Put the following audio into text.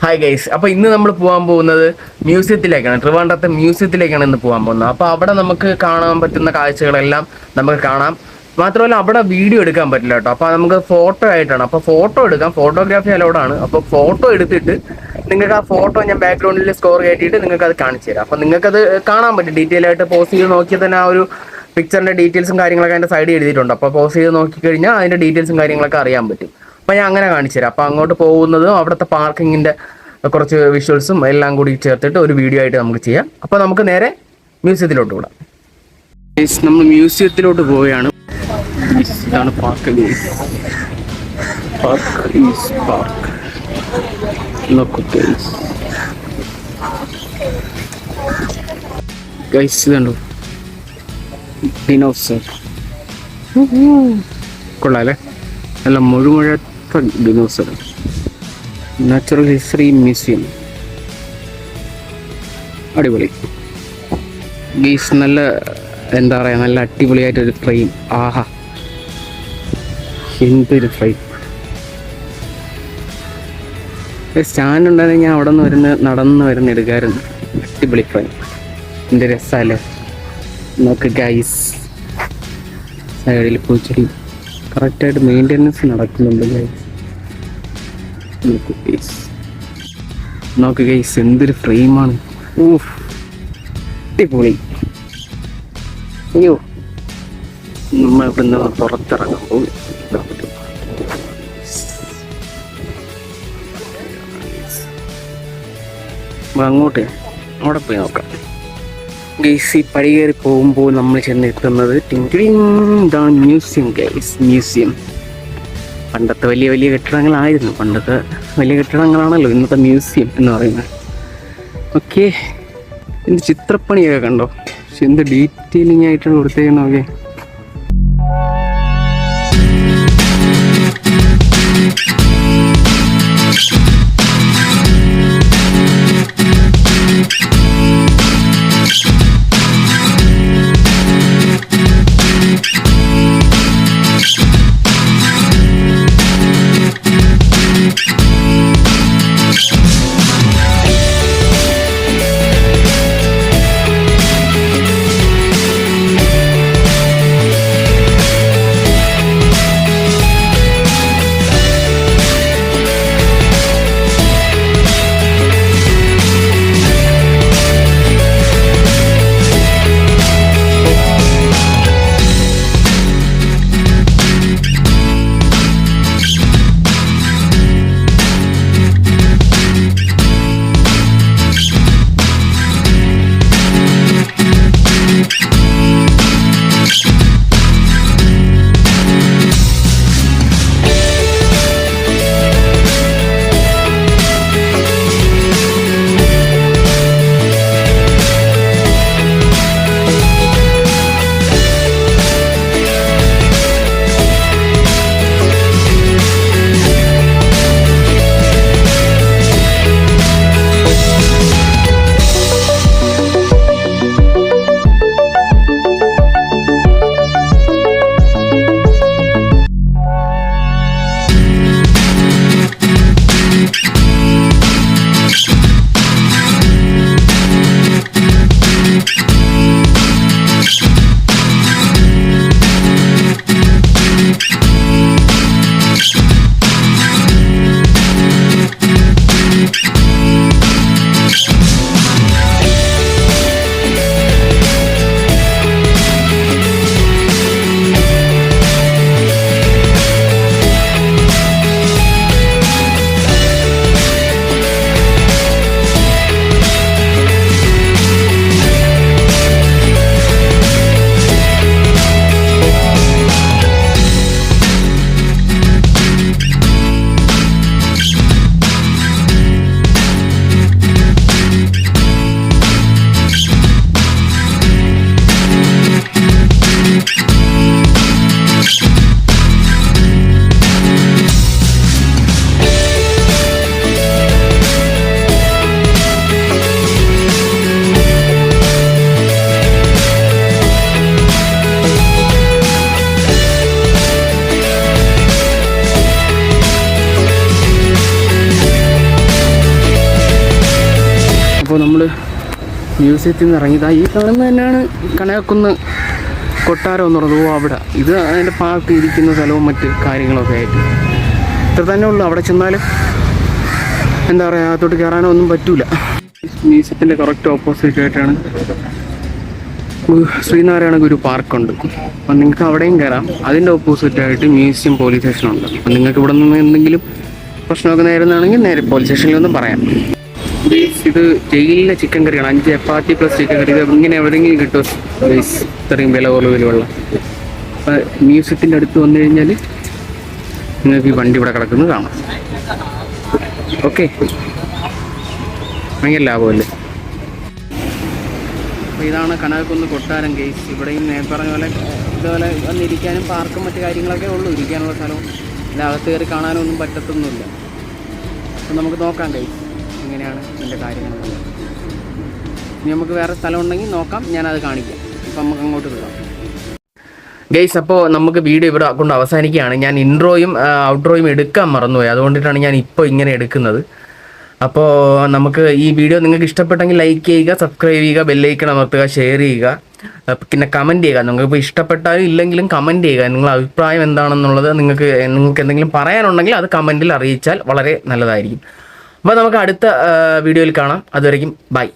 Hi guys, അപ്പോൾ ഇന്ന് നമ്മൾ പോകാൻ പോകുന്നത് മ്യൂസിയത്തിലേക്കാണ്. ട്രിവാൻഡ്രത്തെ മ്യൂസിയത്തിലേക്കാണ് ഇന്ന് പോകാൻ പോകുന്നത്. അപ്പോൾ അവിടെ നമുക്ക് കാണാൻ പറ്റുന്ന കാഴ്ചകളെല്ലാം നമുക്ക് കാണാം. മാത്രമല്ല അവിടെ വീഡിയോ എടുക്കാൻ പറ്റില്ല കേട്ടോ. അപ്പോൾ നമുക്ക് ഫോട്ടോ ആയിട്ടാണ്. അപ്പോൾ ഫോട്ടോ എടുക്കാം, ഫോട്ടോഗ്രാഫി അലൗഡാണ്. അപ്പോൾ ഫോട്ടോ എടുത്തിട്ട് നിങ്ങൾക്ക് ആ ഫോട്ടോ ഞാൻ ബാക്ക്ഗ്രൗണ്ടിൽ സ്കോർ കയറ്റിയിട്ട് നിങ്ങൾക്ക് അത് കാണിച്ചു തരാം. അപ്പോൾ നിങ്ങൾക്കത് കാണാൻ പറ്റും. ഡീറ്റെയിൽ ആയിട്ട് പോസ് ചെയ്ത് നോക്കിയാൽ തന്നെ ആ ഒരു പിക്ചറിൻ്റെ ഡീറ്റെയിൽസും കാര്യങ്ങളൊക്കെ അതിൻ്റെ സൈഡിൽ എഴുതിയിട്ടുണ്ട്. അപ്പോൾ പോസ് ചെയ്ത് നോക്കിക്കഴിഞ്ഞാൽ അതിൻ്റെ ഡീറ്റെയിൽസും കാര്യങ്ങളൊക്കെ അറിയാൻ പറ്റും. അപ്പോൾ ഞാൻ അങ്ങനെ കാണിച്ചു തരാം. അപ്പോൾ അങ്ങോട്ട് പോകുന്നതും അവിടുത്തെ പാർക്കിങ്ങിൻ്റെ കുറച്ച് വിഷ്വൽസും എല്ലാം കൂടി ചേർത്തിട്ട് ഒരു വീഡിയോ ആയിട്ട് നമുക്ക് ചെയ്യാം. അപ്പോൾ നമുക്ക് നേരെ മ്യൂസിയത്തിലോട്ട് വിടാം. നമ്മൾ മ്യൂസിയത്തിലോട്ട് പോവുകയാണ്. ഇതാണ് പാർക്ക്. ഗൈസ് ഇതുണ്ടോ, ഡിനോസർ. കൊള്ളാല്ലേ, നല്ല മുഴുമുഴത്ത ഡിനോസർ. നാച്ചുറൽ ഹിസ്റ്ററി മ്യൂസിയം, അടിപൊളി ഗൈസ്. നല്ല എന്താ പറയുക, നല്ല അടിപൊളിയായിട്ടൊരു ട്രെയിൻ. ആഹാ, എന്തൊരു ട്രെയിൻ. സ്റ്റാൻഡ് ഉണ്ടായിരുന്നെങ്കിൽ ഞാൻ അവിടെ നിന്ന് നടന്ന് വരുന്ന എടുക്കാറുണ്ട്. അടിപൊളി ട്രെയിൻ, എന്ത് രസമല്ലേ. നോക്ക് ഗൈസ്, സൈഡിൽ പൂച്ചെടി കറക്റ്റായിട്ട് മെയിൻ്റെനൻസ് നടക്കുന്നുണ്ട് ഗൈസ്. നോക്ക് ഗൈസ്, എന്തൊരു ഫ്രെയിമാണ്. ഊഫ്, അടിപൊളി. അയ്യോ, നമ്മൾ ഇവിടുന്ന് പുറത്തിറങ്ങുമ്പോൾ അങ്ങോട്ട് അവിടെ പോയി നോക്കാം ഗൈസ്. ഈ പടി കയറി പോകുമ്പോൾ നമ്മൾ ചെന്നെത്തുന്നത് മ്യൂസിയം ഗൈസ്. മ്യൂസിയം പണ്ടത്തെ വലിയ വലിയ കെട്ടിടങ്ങളായിരുന്നു. പണ്ടത്തെ വലിയ കെട്ടിടങ്ങളാണല്ലോ ഇന്നത്തെ മ്യൂസിയം എന്ന് പറയുന്നത്. ഓക്കെ, എന്ത് ചിത്രപ്പണിയൊക്കെ കണ്ടോ, പക്ഷെ എന്ത് ഡീറ്റെയിലിംഗ് ആയിട്ടാണ് കൊടുത്തേക്കുന്നത്. ഓക്കെ, അപ്പോൾ നമ്മൾ മ്യൂസിയത്തിൽ നിന്ന് ഇറങ്ങിയതാണ്. ഈ കാണുന്നത് തന്നെയാണ് കനകക്കുന്ന് കൊട്ടാരം എന്ന് പറയുന്നത്. അവിടെ ഇത് അതിൻ്റെ പാർക്ക് ഇരിക്കുന്ന സ്ഥലവും മറ്റ് കാര്യങ്ങളൊക്കെ ആയിട്ട് ഇത്ര തന്നെ ഉള്ളൂ. അവിടെ ചെന്നാലും എന്താ പറയുക, അകത്തോട്ട് കയറാനോ ഒന്നും പറ്റൂല. മ്യൂസിയത്തിൻ്റെ കറക്റ്റ് ഓപ്പോസിറ്റ് ആയിട്ടാണ് ശ്രീനാരായണ ഗുരു പാർക്കുണ്ട്. അപ്പം നിങ്ങൾക്ക് അവിടെയും കയറാം. അതിൻ്റെ ഓപ്പോസിറ്റായിട്ട് മ്യൂസിയം പോലീസ് സ്റ്റേഷനുണ്ട്. അപ്പം നിങ്ങൾക്ക് ഇവിടെ നിന്ന് എന്തെങ്കിലും പ്രശ്നമൊക്കെ നേരുന്നതാണെങ്കിൽ നേരെ പോലീസ് സ്റ്റേഷനിലൊന്നും പറയാം. ഇത് ജയിലിലെ ചിക്കൻ കറിയാണ്. 5 ചപ്പാത്തി പ്ലസ് ചിക്കൻ കറി. ഇത് ഇങ്ങനെ എവിടെയെങ്കിലും കിട്ടും ഇത്രയും വില കുറവിലുള്ള. അപ്പം മ്യൂസിയത്തിൻ്റെ അടുത്ത് വന്നു കഴിഞ്ഞാൽ നിങ്ങൾക്ക് ഈ വണ്ടി ഇവിടെ കിടക്കുന്നത് കാണാം. ഓക്കെ, ഭയങ്കര ലാഭമല്ലേ. അപ്പോൾ ഇതാണ് കനകക്കുന്ന് കൊട്ടാരം ഗെയ്സ്. ഇവിടെയും പറഞ്ഞ പോലെ ഇതുപോലെ വന്നിരിക്കാനും പാർക്കും മറ്റു കാര്യങ്ങളൊക്കെ ഉള്ളൂ. ഇരിക്കാനുള്ള സ്ഥലവും അല്ല, അകത്ത് കയറി കാണാനൊന്നും പറ്റത്തൊന്നുമില്ല. അപ്പം നമുക്ക് നോക്കാം ഗെയ്സ് എങ്ങനെയാണ് ഇതിൻ്റെ കാര്യങ്ങളെന്നുള്ളത്. ഇനി നമുക്ക് വേറെ സ്ഥലം ഉണ്ടെങ്കിൽ നോക്കാം, ഞാനത് കാണിക്കാം. അപ്പം നമുക്ക് അങ്ങോട്ട് പോകാം ഗെയ്സ്. അപ്പോൾ നമുക്ക് വീഡിയോ ഇവിടെ കൊണ്ട് അവസാനിക്കുകയാണ്. ഞാൻ ഇൻട്രോയും ഔട്ട്രോയും എടുക്കാൻ മറന്നുപോയി, അതുകൊണ്ടിട്ടാണ് ഞാൻ ഇപ്പോൾ ഇങ്ങനെ എടുക്കുന്നത്. അപ്പോൾ നമുക്ക് ഈ വീഡിയോ നിങ്ങൾക്ക് ഇഷ്ടപ്പെട്ടെങ്കിൽ ലൈക്ക് ചെയ്യുക, സബ്സ്ക്രൈബ് ചെയ്യുക, ബെല്ലൈക്കൺ അമർത്തുക, ഷെയർ ചെയ്യുക, പിന്നെ കമൻറ്റ് ചെയ്യുക. നിങ്ങൾക്കിപ്പോൾ ഇഷ്ടപ്പെട്ടാലും ഇല്ലെങ്കിലും കമൻറ്റ് ചെയ്യുക. നിങ്ങളുടെ അഭിപ്രായം എന്താണെന്നുള്ളത് നിങ്ങൾക്ക് എന്തെങ്കിലും പറയാനുണ്ടെങ്കിൽ അത് കമൻറ്റിൽ അറിയിച്ചാൽ വളരെ നല്ലതായിരിക്കും. അപ്പോൾ നമുക്ക് അടുത്ത വീഡിയോയിൽ കാണാം. അതുവരെയും ബൈ.